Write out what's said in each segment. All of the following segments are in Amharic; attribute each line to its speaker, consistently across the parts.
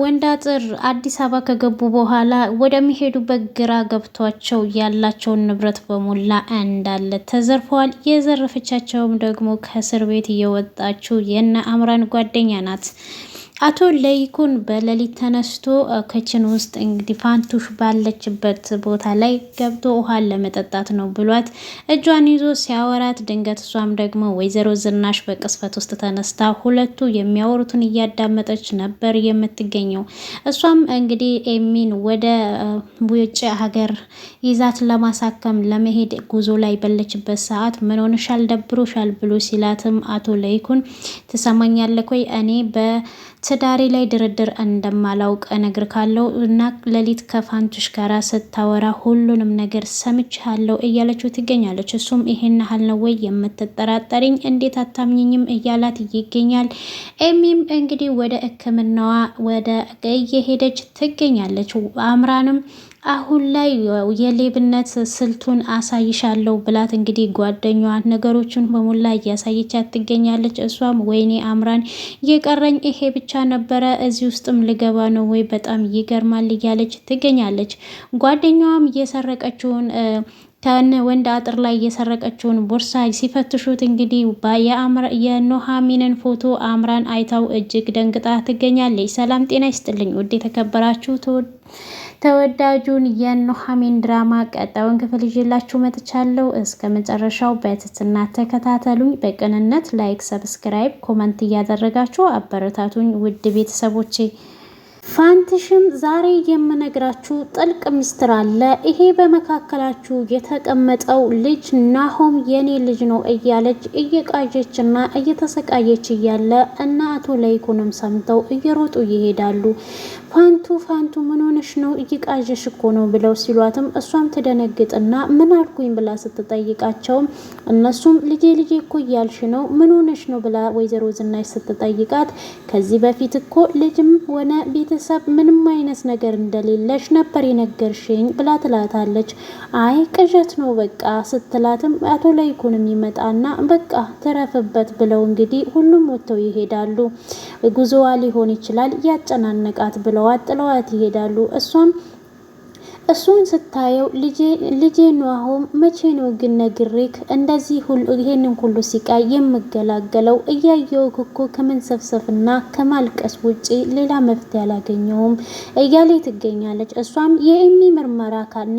Speaker 1: ወንዳጥር አዲስ አበባ ከገቡ በኋላ ወደሚሄዱበት ግራ ገብቷቸው ያላቸውን ንብረት በሙላ እንዳለ ተዘርፈዋል። የዘረፈቻቸውም ደግሞ ከእስር ቤት እየወጣችው የነ አምራን ጓደኛ ናት። አቶ ለይኩን በሌሊት ተነስቶ ክችን ውስጥ እንግዲህ ፋንቱሽ ባለችበት ቦታ ላይ ገብቶ ውሃን ለመጠጣት ነው ብሏት እጇን ይዞ ሲያወራት ድንገት እሷም ደግሞ ወይዘሮ ዝናሽ በቅስፈት ውስጥ ተነስታ ሁለቱ የሚያወሩትን እያዳመጠች ነበር የምትገኘው። እሷም እንግዲህ ኤሚን ወደ ውጭ ሀገር ይዛት ለማሳከም ለመሄድ ጉዞ ላይ ባለችበት ሰዓት ምን ሆነሻል ደብሮሻል ብሎ ሲላትም አቶ ለይኩን ትሰማኛለህ ወይ እኔ ትዳሬ ላይ ድርድር እንደማላውቅ እነግርካለሁ እና ሌሊት ከፋንቱሽ ጋራ ስታወራ ሁሉንም ነገር ሰምቻለሁ እያለችው ትገኛለች። እሱም ይሄን ያህል ነው ወይ የምትጠራጠሪኝ እንዴት አታምኝኝም እያላት ይገኛል። ኤሚም እንግዲህ ወደ ሕክምናዋ ወደ እየሄደች ትገኛለች። አምራንም አሁን ላይ የሌብነት ስልቱን አሳይሻለሁ ብላት እንግዲህ ጓደኛዋ ነገሮችን በሙላ እያሳየቻት ትገኛለች። እሷም ወይኔ አምራን የቀረኝ ይሄ ብቻ ነበረ እዚህ ውስጥም ልገባ ነው ወይ በጣም ይገርማል እያለች ትገኛለች። ጓደኛዋም እየሰረቀችውን ከነ ወንድ አጥር ላይ የሰረቀችውን ቦርሳ ሲፈትሹት እንግዲህ የኑሐሚንን ፎቶ አምራን አይታው እጅግ ደንግጣ ትገኛለች። ሰላም ጤና ይስጥልኝ ውድ የተከበራችሁ ተወዳጁን የኑሐሚን ድራማ ቀጣዩን ክፍል ይዤላችሁ መጥቻለሁ። እስከ መጨረሻው በትህትና ተከታተሉኝ። በቅንነት ላይክ፣ ሰብስክራይብ፣ ኮመንት እያደረጋችሁ አበረታቱኝ ውድ ቤተሰቦቼ። ፋንትሽም ዛሬ የምነግራችሁ ጥልቅ ሚስጥር አለ። ይሄ በመካከላችሁ የተቀመጠው ልጅ ናሆም የኔ ልጅ ነው እያለች እየቃዠች እና እየተሰቃየች እያለ እና አቶ ለይኩንም ሰምተው እየሮጡ ይሄዳሉ። ፋንቱ ምን ሆነሽ ነው እየቃዠሽ እኮ ነው ብለው ሲሏትም እሷም ትደነግጥና ምን አልኩኝ ብላ ስትጠይቃቸውም እነሱም ልጄ እኮ እያልሽ ነው ምን ሆነሽ ነው ብላ ወይዘሮ ዝናሽ ስትጠይቃት ከዚህ በፊት እኮ ልጅም ሆነ ቤተሰብ ምንም አይነት ነገር እንደሌለሽ ነበር የነገርሽኝ ብላ ትላታለች። አይ ቅዠት ነው በቃ ስትላትም አቶ ለይኩንም ይመጣና በቃ ተረፍበት ብለው እንግዲህ ሁሉም ወጥተው ይሄዳሉ። ጉዞዋ ሊሆን ይችላል ያጨናነቃት ብለዋት ጥለዋት ይሄዳሉ። እሱን ስታየው ልጄ ናሆም መቼ ነው ግን ነግሬክ እንደዚህ ይሄንን ሁሉ ሲቃይ የምገላገለው እያየው እኮ ከመንሰፍሰፍና ከማልቀስ ውጪ ሌላ መፍትሄ አላገኘውም እያለ ትገኛለች። እሷም የኤሚ ምርመራ ካና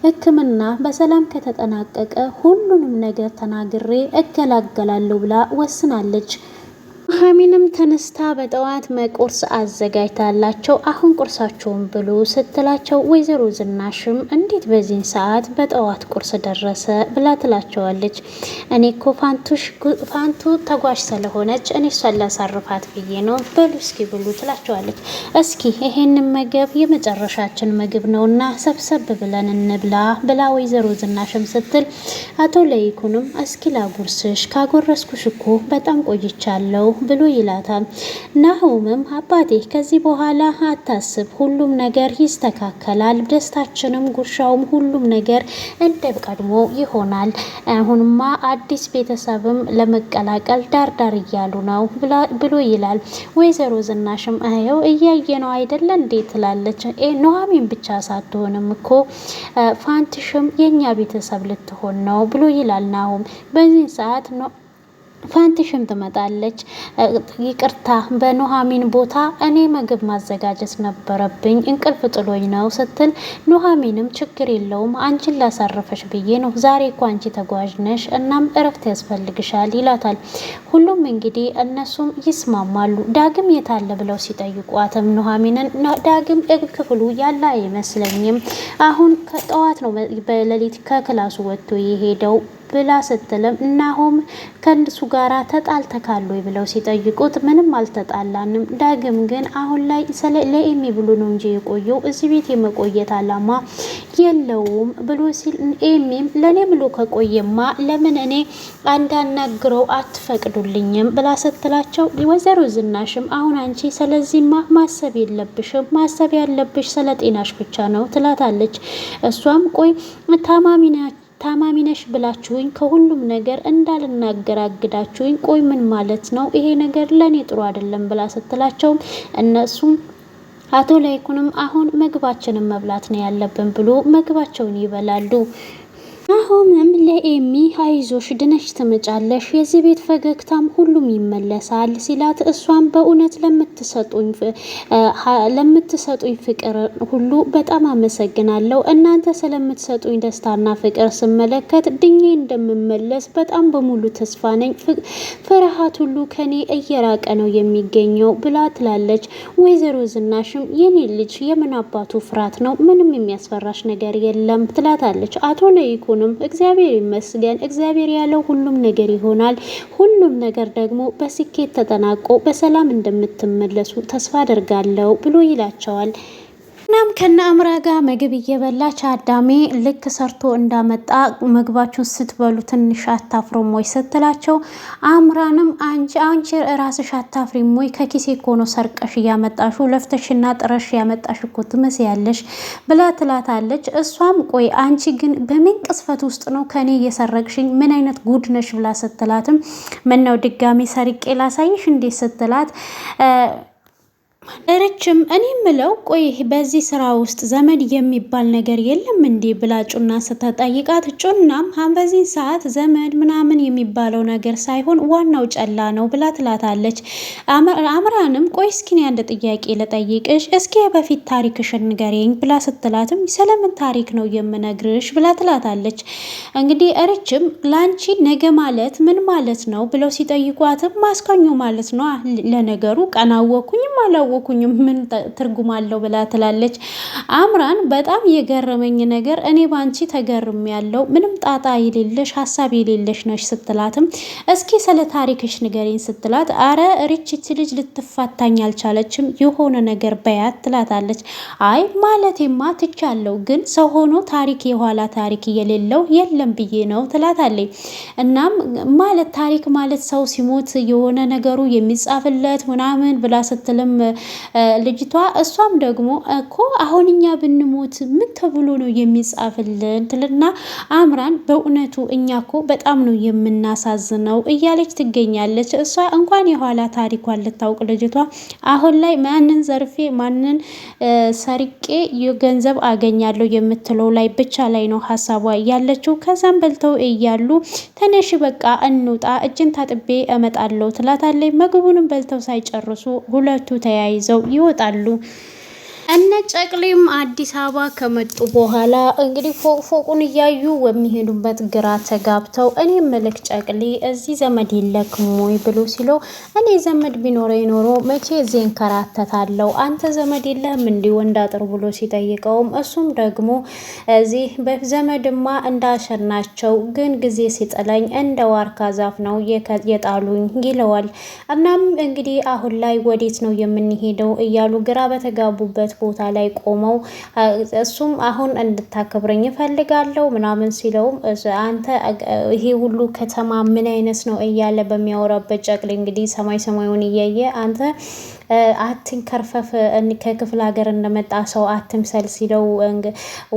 Speaker 1: ሕክምና በሰላም ከተጠናቀቀ ሁሉንም ነገር ተናግሬ እገላገላለሁ ብላ ወስናለች። ኑሐሚንም ተነስታ በጠዋት ቁርስ አዘጋጅታላቸው አሁን ቁርሳቸውን ብሉ ስትላቸው ወይዘሮ ዝናሽም እንዴት በዚህን ሰዓት በጠዋት ቁርስ ደረሰ ብላ ትላቸዋለች። እኔ እኮ ፋንቱ ተጓዥ ስለሆነች እኔ እሷን ላሳርፋት ብዬ ነው በሉ እስኪ ብሉ ትላቸዋለች። እስኪ ይሄንን ምግብ የመጨረሻችን ምግብ ነውና ሰብሰብ ብለን እንብላ ብላ ወይዘሮ ዝናሽም ስትል አቶ ለይኩንም እስኪ ላጉርስሽ ካጎረስኩሽ እኮ በጣም ቆይቻለሁ ብሎ ይላታል። ናሆምም አባቴ ከዚህ በኋላ አታስብ ሁሉም ነገር ይስተካከላል፣ ደስታችንም ጉርሻውም ሁሉም ነገር እንደ ቀድሞ ይሆናል። አሁንማ አዲስ ቤተሰብም ለመቀላቀል ዳርዳር እያሉ ነው ብሎ ይላል። ወይዘሮ ዝናሽም አየው እያየ ነው አይደለ እንዴ ትላለች። ኑሐሚን ብቻ ሳትሆንም እኮ ፋንትሽም የኛ ቤተሰብ ልትሆን ነው ብሎ ይላል ናሆም። በዚህ ሰዓት ነው ፋንትሽም ትመጣለች። ይቅርታ በኑሐሚን ቦታ እኔ ምግብ ማዘጋጀት ነበረብኝ እንቅልፍ ጥሎኝ ነው ስትል ኑሐሚንም ችግር የለውም አንቺን ላሳረፈሽ ብዬ ነው ዛሬ እኮ አንቺ ተጓዥ ነሽ እናም እረፍት ያስፈልግሻል ይላታል። ሁሉም እንግዲህ እነሱም ይስማማሉ። ዳግም የታለ ብለው ሲጠይቋትም ኑሐሚንን ዳግም ክፍሉ ያለ አይመስለኝም አሁን ከጠዋት ነው በሌሊት ከክላሱ ወጥቶ የሄደው ብላ ስትልም ናሆም ከእንሱ ጋራ ተጣልተካሉ ብለው ሲጠይቁት ምንም አልተጣላንም፣ ዳግም ግን አሁን ላይ ለኤሚ ብሎ ነው እንጂ የቆየው እዚህ ቤት የመቆየት አላማ የለውም ብሎ ሲል ኤሚም ለኔ ብሎ ከቆየማ ለምን እኔ አንዳናግረው አትፈቅዱልኝም ብላ ስትላቸው ወይዘሮ ዝናሽም አሁን አንቺ ስለዚህማ ማሰብ የለብሽም ማሰብ ያለብሽ ስለ ጤናሽ ብቻ ነው ትላታለች። እሷም ቆይ ታማሚ ነሽ ብላችሁኝ ከሁሉም ነገር እንዳልናገር አግዳችሁኝ ቆይ ምን ማለት ነው ይሄ ነገር ለኔ ጥሩ አይደለም ብላ ስትላቸው እነሱም አቶ ላይኩንም አሁን ምግባችንን መብላት ነው ያለብን ብሎ ምግባቸውን ይበላሉ። አሁንም ለኤሚ አይዞሽ ድነሽ ትመጫለሽ፣ የዚህ ቤት ፈገግታም ሁሉም ይመለሳል ሲላት እሷም በእውነት ለምትሰጡኝ ፍቅር ሁሉ በጣም አመሰግናለሁ። እናንተ ስለምትሰጡኝ ደስታና ፍቅር ስመለከት ድኜ እንደምመለስ በጣም በሙሉ ተስፋ ነኝ። ፍርሃት ሁሉ ከኔ እየራቀ ነው የሚገኘው ብላ ትላለች። ወይዘሮ ዝናሽም የኔ ልጅ የምን አባቱ ፍርሃት ነው? ምንም የሚያስፈራሽ ነገር የለም ትላታለች። አቶ ለይኩን እግዚአብሔር ይመስገን፣ እግዚአብሔር ያለው ሁሉም ነገር ይሆናል። ሁሉም ነገር ደግሞ በስኬት ተጠናቆ በሰላም እንደምትመለሱ ተስፋ አደርጋለሁ ብሎ ይላቸዋል። እናም ከነ አምራ ጋር ምግብ እየበላች አዳሜ ልክ ሰርቶ እንዳመጣ ምግባችሁን ስትበሉ ትንሽ አታፍሩም ወይ ስትላቸው፣ አምራንም አንቺ ራስሽ አታፍሪም ወይ? ከኪሴ እኮ ነው ሰርቀሽ እያመጣሹ ለፍተሽና ጥረሽ ያመጣሽ እኮ ትመስያለሽ ብላ ትላታለች። እሷም ቆይ አንቺ ግን በምን ቅስፈት ውስጥ ነው ከኔ እየሰረቅሽኝ? ምን አይነት ጉድ ነሽ ብላ ስትላትም ምነው ድጋሚ ሰርቄ ላሳይሽ እንዴ ስትላት ደረችም እኔ ምለው ቆይ በዚህ ስራ ውስጥ ዘመድ የሚባል ነገር የለም እንዴ ብላ ጩና ስትጠይቃት፣ ጩናም በዚህ ሰዓት ዘመድ ምናምን የሚባለው ነገር ሳይሆን ዋናው ጨላ ነው ብላ ትላታለች። አምራንም ቆይ እስኪ አንድ ጥያቄ ልጠይቅሽ፣ እስኪ በፊት ታሪክሽን ንገሪኝ ብላ ስትላትም ስለምን ታሪክ ነው የምነግርሽ ብላ ትላታለች። እንግዲህ እርችም ላንቺ ነገ ማለት ምን ማለት ነው ብለው ሲጠይቋትም ማስከኙ ማለት ነው። ለነገሩ ቀናወኩኝም አላወኩኝም ምን ትርጉም አለው ብላ ትላለች። አምራን በጣም የገረመኝ ነገር እኔ ባንቺ ተገርም ያለው ምንም ጣጣ የሌለሽ ሀሳብ የሌለሽ ነሽ ስትላትም እስኪ ስለ ታሪክሽ ንገሪኝ ስትላት አረ ሪችት ልጅ ልትፋታኝ አልቻለችም የሆነ ነገር በያት ትላታለች። አይ ማለቴማ ትቻለው ግን ሰው ሆኖ ታሪክ የኋላ ታሪክ የሌለው የለም ብዬ ነው ትላታለች። እናም ማለት ታሪክ ማለት ሰው ሲሞት የሆነ ነገሩ የሚጻፍለት ምናምን ብላ ስትልም ልጅቷ እሷም ደግሞ እኮ አሁን እኛ ብንሞት ምን ተብሎ ነው የሚጻፍልን ትልና አምራን በእውነቱ እኛ እኮ በጣም ነው የምናሳዝነው እያለች ትገኛለች። እሷ እንኳን የኋላ ታሪኳን ልታውቅ ልጅቷ አሁን ላይ ማንን ዘርፌ ማንን ሰርቄ የገንዘብ አገኛለሁ የምትለው ላይ ብቻ ላይ ነው ሀሳቧ ያለችው። ከዛም በልተው እያሉ ተነሽ በቃ እንውጣ እጅን ታጥቤ እመጣለሁ ትላታለች። ምግቡንም በልተው ሳይጨርሱ ሁለቱ ተያይዘው ይወጣሉ። እነ ጨቅሌም አዲስ አበባ ከመጡ በኋላ እንግዲህ ፎቁን እያዩ የሚሄዱበት ግራ ተጋብተው እኔ መልክ ጨቅሌ እዚህ ዘመድ የለክም ወይ ብሎ ሲለው እኔ ዘመድ ቢኖረኝ ኖሮ መቼ እዚህ እንከራተታለሁ አንተ ዘመድ የለህም እንዲህ ወንዳጥር ብሎ ሲጠይቀውም እሱም ደግሞ እዚህ በዘመድማ እንዳሸናቸው ግን ጊዜ ሲጥለኝ እንደ ዋርካ ዛፍ ነው የጣሉኝ ይለዋል። እናም እንግዲህ አሁን ላይ ወዴት ነው የምንሄደው እያሉ ግራ በተጋቡበት ቦታ ላይ ቆመው እሱም አሁን እንድታከብረኝ እፈልጋለሁ ምናምን ሲለውም አንተ ይሄ ሁሉ ከተማ ምን አይነት ነው እያለ በሚያወራበት ጨቅሌ እንግዲህ ሰማይ ሰማዩን እያየ አንተ አትንከርፈፍ ከክፍለ ሀገር እንደመጣ ሰው አትምሰል ሲለው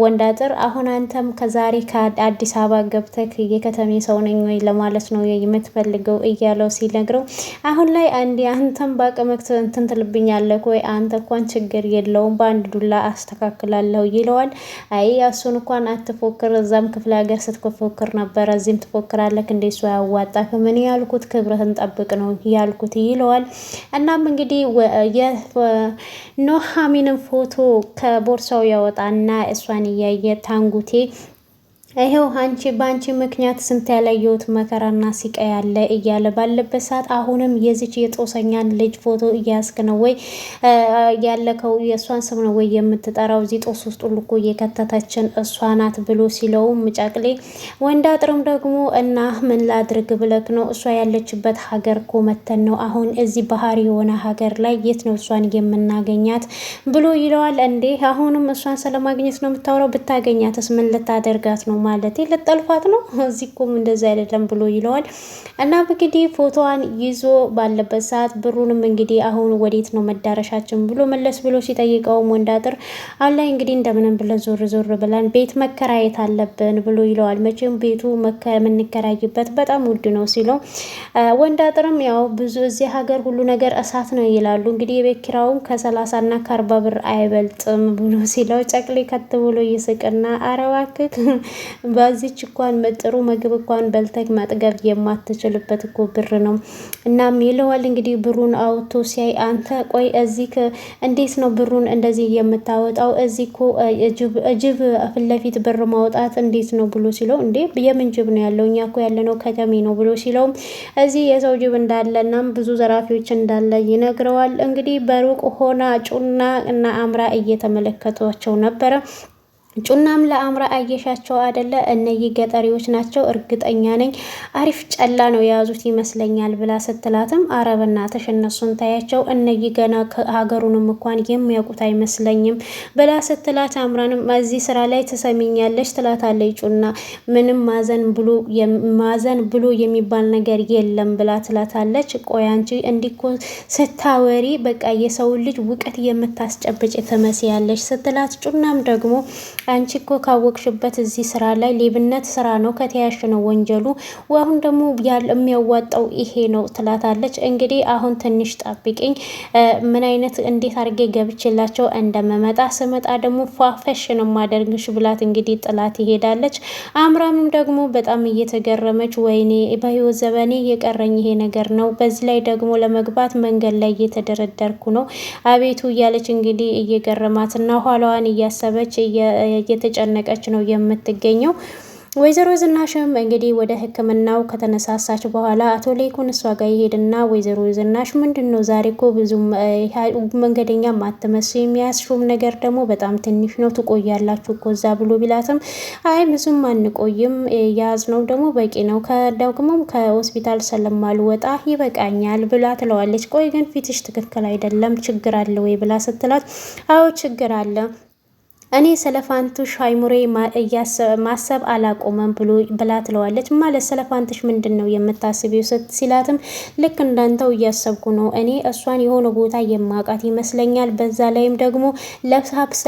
Speaker 1: ወንዳጥር አሁን አንተም ከዛሬ ከአዲስ አበባ ገብተክ የከተሜ ሰው ነኝ ወይ ለማለት ነው የምትፈልገው እያለው ሲነግረው አሁን ላይ አንተም ባቀመክት እንትን ትልብኛለህ ወይ አንተ እንኳን ችግር የለውም በአንድ ዱላ አስተካክላለሁ ይለዋል። አይ እሱን እንኳን አትፎክር እዛም ክፍለ ሀገር ስትፎክር ነበረ እዚህም ትፎክራለህ እንዴ እሱ ያዋጣክ ምን ያልኩት ክብርህን ጠብቅ ነው ያልኩት ይለዋል። እናም እንግዲህ የኑሃሚንን ፎቶ ከቦርሳው ያወጣና እሷን እያየ ታንጉቴ ይሄው አንቺ ባንቺ ምክንያት ስንት ያላየሁት መከራና ሲቃይ ያለ እያለ ባለበት ሰዓት አሁንም የዚች የጦሰኛን ልጅ ፎቶ እያስክ ነው ወይ ያለከው የእሷን ስም ነው ወይ የምትጠራው እዚህ ጦስ ውስጥ ሁሉ እኮ የከተተችን እሷ ናት ብሎ ሲለውም ጨቅሌ ወንዳጥርም ደግሞ እና ምን ላድርግ ብለክ ነው እሷ ያለችበት ሀገር እኮ መተን ነው አሁን እዚህ ባህር የሆነ ሀገር ላይ የት ነው እሷን የምናገኛት ብሎ ይለዋል። እንዴ አሁንም እሷን ስለማግኘት ነው የምታወራው? ብታገኛትስ ምን ልታደርጋት ነው ማለት ልጠልፋት ነው እዚህ እኮም እንደዛ አይደለም ብሎ ይለዋል። እና እንግዲህ ፎቶዋን ይዞ ባለበት ሰዓት ብሩንም እንግዲህ አሁን ወዴት ነው መዳረሻችን ብሎ መለስ ብሎ ሲጠይቀውም ወንዳጥር አሁን ላይ እንግዲህ እንደምንም ብለን ዞር ዞር ብለን ቤት መከራየት አለብን ብሎ ይለዋል። መቼም ቤቱ የምንከራይበት በጣም ውድ ነው ሲለው ወንዳጥርም ያው ብዙ እዚህ ሀገር ሁሉ ነገር እሳት ነው ይላሉ እንግዲህ የቤት ኪራዩም ከ30 እና ከ40 ብር አይበልጥም ብሎ ሲለው ጨቅሌ ከት ብሎ ይስቅና አረባክክ በዚች እንኳን ጥሩ ምግብ እንኳን በልተክ መጥገብ የማትችልበት እኮ ብር ነው። እናም ይለዋል እንግዲህ ብሩን አውጥቶ ሲያይ አንተ ቆይ እዚህ እንዴት ነው ብሩን እንደዚህ የምታወጣው? እዚህ እኮ ጅብ ፊት ለፊት ብር ማውጣት እንዴት ነው ብሎ ሲለው እንዴ የምን ጅብ ነው ያለው? እኛ እኮ ያለነው ከተሜ ነው ብሎ ሲለው እዚህ የሰው ጅብ እንዳለ እናም ብዙ ዘራፊዎች እንዳለ ይነግረዋል። እንግዲህ በሩቅ ሆና ጩና እና አምራ እየተመለከቷቸው ነበረ። ጩናም ለአምራ አየሻቸው አደለ? እነዚህ ገጠሪዎች ናቸው እርግጠኛ ነኝ አሪፍ ጨላ ነው የያዙት ይመስለኛል ብላ ስትላትም አረብናትሽ እነሱን ታያቸው እነዚህ ገና ሀገሩንም እንኳን የሚያውቁት አይመስለኝም ብላ ስትላት አምራንም እዚህ ስራ ላይ ትሰሚኛለሽ ትላታለች። ጩና ምንም ማዘን ብሎ የሚባል ነገር የለም ብላ ትላታለች። ቆይ አንቺ እንዲኮ ስታወሪ በቃ የሰው ልጅ ውቀት የምታስጨብጭ ትመስያለሽ ስትላት ጩናም ደግሞ አንቺ እኮ ካወቅሽበት እዚህ ስራ ላይ ሌብነት ስራ ነው ከተያሽ ነው ወንጀሉ አሁን ደግሞ የሚያዋጣው ይሄ ነው ትላታለች። እንግዲህ አሁን ትንሽ ጠብቂኝ ምን አይነት እንዴት አድርጌ ገብችላቸው እንደመመጣ ስመጣ ደግሞ ፏፈሽ ነው ማደርግሽ ብላት እንግዲህ ጥላት ይሄዳለች። አምራምም ደግሞ በጣም እየተገረመች ወይኔ በህይወት ዘመኔ የቀረኝ ይሄ ነገር ነው በዚህ ላይ ደግሞ ለመግባት መንገድ ላይ እየተደረደርኩ ነው አቤቱ እያለች እንግዲህ እየገረማትና ኋላዋን እያሰበች እየተጨነቀች ነው የምትገኘው። ወይዘሮ ዝናሽም እንግዲህ ወደ ሕክምናው ከተነሳሳች በኋላ አቶ ሌኩን እሷ ጋር ይሄድና ወይዘሮ ዝናሽ ምንድነው ዛሬ እኮ ብዙም መንገደኛ ማትመስል የሚያስሹም ነገር ደግሞ በጣም ትንሽ ነው ትቆያላችሁ እኮ እዛ ብሎ ቢላትም አይ ብዙም አንቆይም ያዝነው ደግሞ በቂ ነው ከዳግሞም ከሆስፒታል ስለማልወጣ ይበቃኛል ብላ ትለዋለች። ቆይ ግን ፊትሽ ትክክል አይደለም ችግር አለ ወይ ብላ ስትላት አዎ ችግር አለ እኔ ስለ ፋንቱሽ አይሙሬ ማሰብ አላቆመም ብላ ትለዋለች። ማለት ስለ ፋንቱሽ ምንድን ነው የምታስቢው ሲላትም ልክ እንዳንተው እያሰብኩ ነው እኔ እሷን የሆነ ቦታ የማውቃት ይመስለኛል በዛ ላይም ደግሞ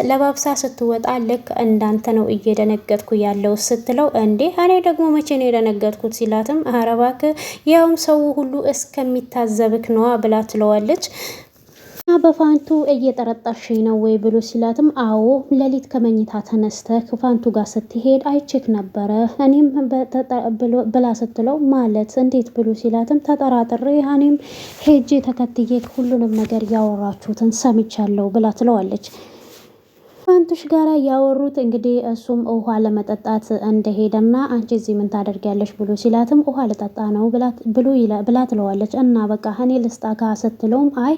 Speaker 1: ለባብሳ ስትወጣ ልክ እንዳንተ ነው እየደነገጥኩ ያለው ስትለው እንዴ እኔ ደግሞ መቼ ነው የደነገጥኩት ሲላትም ኧረ እባክህ ያውም ሰው ሁሉ እስከሚታዘብክ ነዋ ብላ ትለዋለች። በፋንቱ እየጠረጠርሽኝ ነው ወይ ብሎ ሲላትም አዎ ሌሊት ከመኝታ ተነስተህ ፋንቱ ጋር ስትሄድ አይቼክ ነበረ እኔም ብላ ስትለው ማለት እንዴት ብሎ ሲላትም ተጠራጥሬ እኔም ሄጄ ተከትዬ ሁሉንም ነገር ያወራችሁትን ሰምቻለሁ ብላ ትለዋለች። ፋንቱሽ ጋራ ያወሩት እንግዲህ እሱም ውሃ ለመጠጣት እንደሄደና አንቺ እዚህ ምን ታደርጊያለሽ ብሎ ሲላትም ውሃ ልጠጣ ነው ብላ ትለዋለች። እና በቃ እኔ ልስጣካ ስትለውም አይ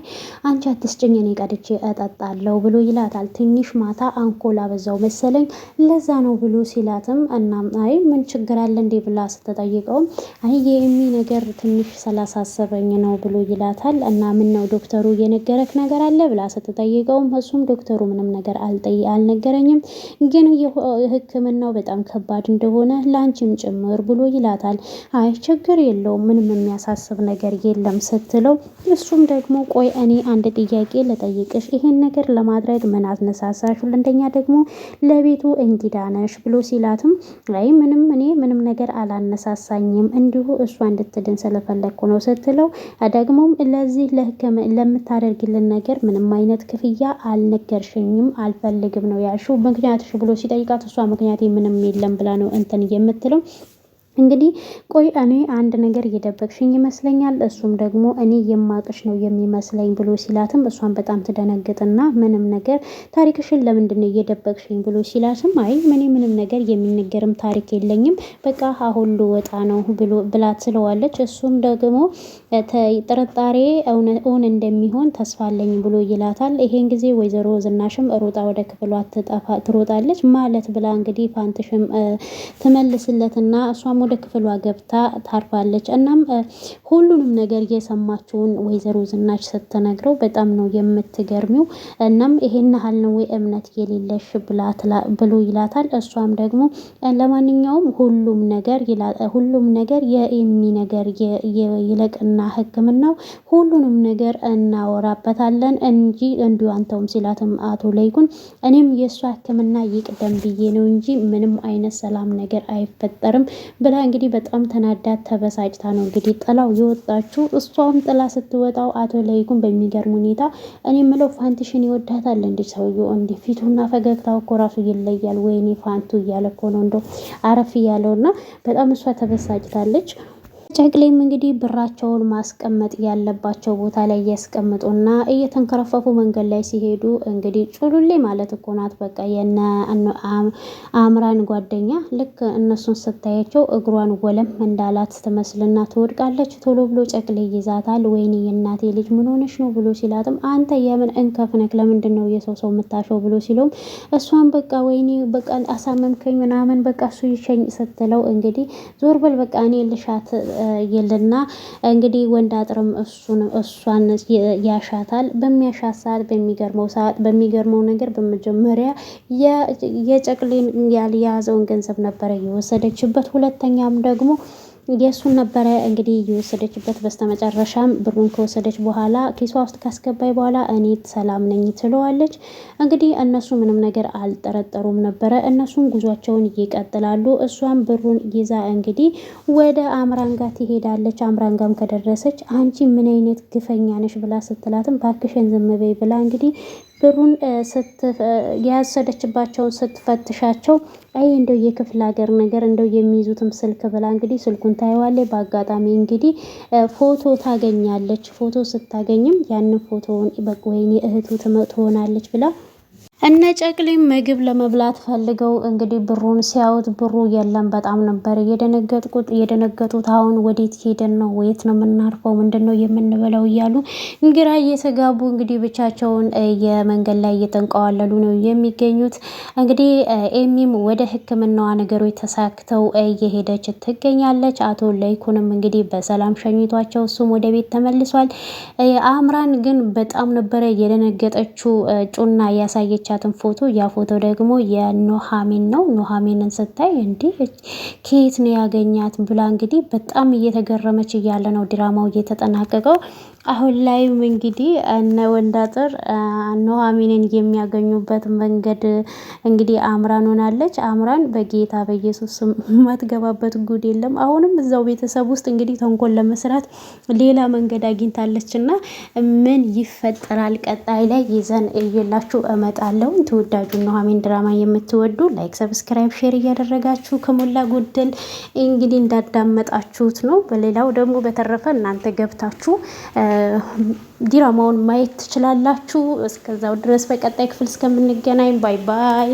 Speaker 1: አንቺ አትስጭኝ እኔ ቀድቼ እጠጣለሁ ብሎ ይላታል። ትንሽ ማታ አንኮላ በዛው መሰለኝ ለዛ ነው ብሎ ሲላትም እናም አይ ምን ችግር አለ እንዴ ብላ ስትጠይቀውም አይ የሚ ነገር ትንሽ ስላሳሰበኝ ነው ብሎ ይላታል። እና ምን ነው ዶክተሩ የነገረክ ነገር አለ ብላ ስትጠይቀውም እሱም ዶክተሩ ምንም ነገር አልነገረኝም ግን ሕክምናው በጣም ከባድ እንደሆነ ላንቺም ጭምር ብሎ ይላታል። አይ ችግር የለውም ምንም የሚያሳስብ ነገር የለም ስትለው እሱም ደግሞ ቆይ እኔ አንድ ጥያቄ ልጠይቅሽ ይሄን ነገር ለማድረግ ምን አነሳሳሽ? ሁለተኛ ደግሞ ለቤቱ እንግዳ ነሽ ብሎ ሲላትም አይ እኔ ምንም ነገር አላነሳሳኝም እንዲሁ እሷ እንድትድን ስለፈለግኩ ነው ስትለው ደግሞም ለዚህ ለምታደርግልን ነገር ምንም አይነት ክፍያ አልነገርሽኝም አልፈልግም ነው ያልሽው ምክንያትሽ ብሎ ሲጠይቃት እሷ ምክንያቴ ምንም የለም ብላ ነው እንትን የምትለው። እንግዲህ ቆይ እኔ አንድ ነገር እየደበቅሽኝ ይመስለኛል እሱም ደግሞ እኔ የማቅሽ ነው የሚመስለኝ ብሎ ሲላትም እሷን በጣም ትደነግጥና ምንም ነገር ታሪክሽን ለምንድነው እየደበቅሽኝ ብሎ ሲላትም አይ ምንም ነገር የሚነገርም ታሪክ የለኝም በቃ አሁን ልወጣ ነው ብላ ትለዋለች። እሱም ደግሞ ጥርጣሬ እውን እንደሚሆን ተስፋ አለኝ ብሎ ይላታል። ይሄን ጊዜ ወይዘሮ ዝናሽም ሮጣ ወደ ክፍሏ ትሮጣለች ማለት ብላ እንግዲህ ፋንትሽም ትመልስለትና እሷም ወደ ክፍሏ ገብታ ታርፋለች። እናም ሁሉንም ነገር የሰማችውን ወይዘሮ ዝናሽ ስትነግረው በጣም ነው የምትገርሚው። እናም ይሄን ያህል ነው እምነት የሌለሽ ብሎ ይላታል። እሷም ደግሞ ለማንኛውም ሁሉም ነገር የኤሚ ነገር ይለቅና ሕክምናው ሁሉንም ነገር እናወራበታለን እንጂ እንዲሁ አንተውም ሲላትም አቶ ለይኩን እኔም የእሷ ሕክምና ይቅደም ብዬ ነው እንጂ ምንም አይነት ሰላም ነገር አይፈጠርም ብላ እንግዲህ በጣም ተናዳ ተበሳጭታ ነው እንግዲህ ጥላው የወጣችው። እሷም ጥላ ስትወጣው አቶ ለይኩን በሚገርም ሁኔታ እኔ ምለው ፋንትሽን ይወዳታል እንዴ ሰውዬው? እንዴ ፊቱና ፈገግታው እኮ ራሱ ይለያል። ወይኔ ፋንቱ እያለ እኮ ነው እንደው አረፍ እያለውና በጣም እሷ ተበሳጭታለች። ጨቅሌም እንግዲህ ብራቸውን ማስቀመጥ ያለባቸው ቦታ ላይ ያስቀምጡና እየተንከረፈፉ መንገድ ላይ ሲሄዱ እንግዲህ ጩሉሌ ማለት እኮ ናት በቃ የነ አምራን ጓደኛ ልክ እነሱን ስታያቸው እግሯን ወለም እንዳላት ትመስልና ትወድቃለች። ቶሎ ብሎ ጨቅሌ ይዛታል። ወይኔ የእናቴ ልጅ ምን ሆነሽ ነው ብሎ ሲላትም አንተ የምን እንከፍነክ ለምንድን ነው የሰው የምታሸው ብሎ ሲለውም እሷን በቃ ወይኔ በቃ አሳመምከኝ ምናምን በቃ እሱ ይሸኝ ስትለው እንግዲህ ዞር በል በቃ እኔ ልሻት ይልና እንግዲህ ወንድ አጥርም እሷን ያሻታል። በሚያሻት ሰዓት በሚገርመው ነገር በመጀመሪያ የጨቅሌን ያልያዘውን ገንዘብ ነበረ የወሰደችበት። ሁለተኛም ደግሞ የእሱን ነበረ እንግዲህ የወሰደችበት። በስተመጨረሻም ብሩን ከወሰደች በኋላ ኪሷ ውስጥ ካስገባይ በኋላ እኔ ሰላም ነኝ ትለዋለች። እንግዲህ እነሱ ምንም ነገር አልጠረጠሩም ነበረ። እነሱም ጉዟቸውን ይቀጥላሉ። እሷም ብሩን ይዛ እንግዲህ ወደ አምራን ጋር ትሄዳለች። አምራን ጋርም ከደረሰች አንቺ ምን አይነት ግፈኛ ነሽ ብላ ስትላትም ባክሽን ዝም በይ ብላ እንግዲህ ብሩን የወሰደችባቸውን ስትፈትሻቸው አይ እንደው የክፍለ ሀገር ነገር እንደው የሚይዙትም ስልክ ብላ እንግዲህ ስልኩን ታየዋለች። በአጋጣሚ እንግዲህ ፎቶ ታገኛለች። ፎቶ ስታገኝም ያንን ፎቶውን በቃ ወይኔ እህቱ ትሆናለች ብላ እነ ጨቅሌም ምግብ ለመብላት ፈልገው እንግዲህ ብሩን ሲያዩት ብሩ የለም። በጣም ነበር የደነገጡት። አሁን ወዴት ሄደን ነው? ወዴት ነው የምናርፈው? ምንድን ነው የምንበለው? እያሉ ግራ እየተጋቡ እንግዲህ ብቻቸውን የመንገድ ላይ እየተንቀዋለሉ ነው የሚገኙት። እንግዲህ ኤሚም ወደ ሕክምናዋ ነገሮች ተሳክተው እየሄደች ትገኛለች። አቶ ለይኩንም እንግዲህ በሰላም ሸኝቷቸው እሱም ወደ ቤት ተመልሷል። አምራን ግን በጣም ነበረ የደነገጠችው። ጩና ያሳየች ፎቶ ያ ፎቶ ደግሞ የኑሐሚን ነው። ኑሐሚንን ስታይ እንዲህ ከየት ነው ያገኛት ብላ እንግዲህ በጣም እየተገረመች እያለ ነው ድራማው እየተጠናቀቀው። አሁን ላይም እንግዲህ እነ ወንዳጥር ኑሐሚንን የሚያገኙበት መንገድ እንግዲህ አምራን ሆናለች። አምራን በጌታ በኢየሱስ የማትገባበት ጉድ የለም። አሁንም እዛው ቤተሰብ ውስጥ እንግዲህ ተንኮል ለመስራት ሌላ መንገድ አግኝታለች እና ምን ይፈጠራል ቀጣይ ላይ ይዘን እየላችሁ እመጣለሁ። ተወዳጁ ኑሐሚን ድራማ የምትወዱ ላይክ፣ ሰብስክራይብ፣ ሼር እያደረጋችሁ ከሞላ ጎደል እንግዲህ እንዳዳመጣችሁት ነው። በሌላው ደግሞ በተረፈ እናንተ ገብታችሁ ድራማውን ማየት ትችላላችሁ። እስከዛው ድረስ በቀጣይ ክፍል እስከምንገናኝ ባይ ባይ።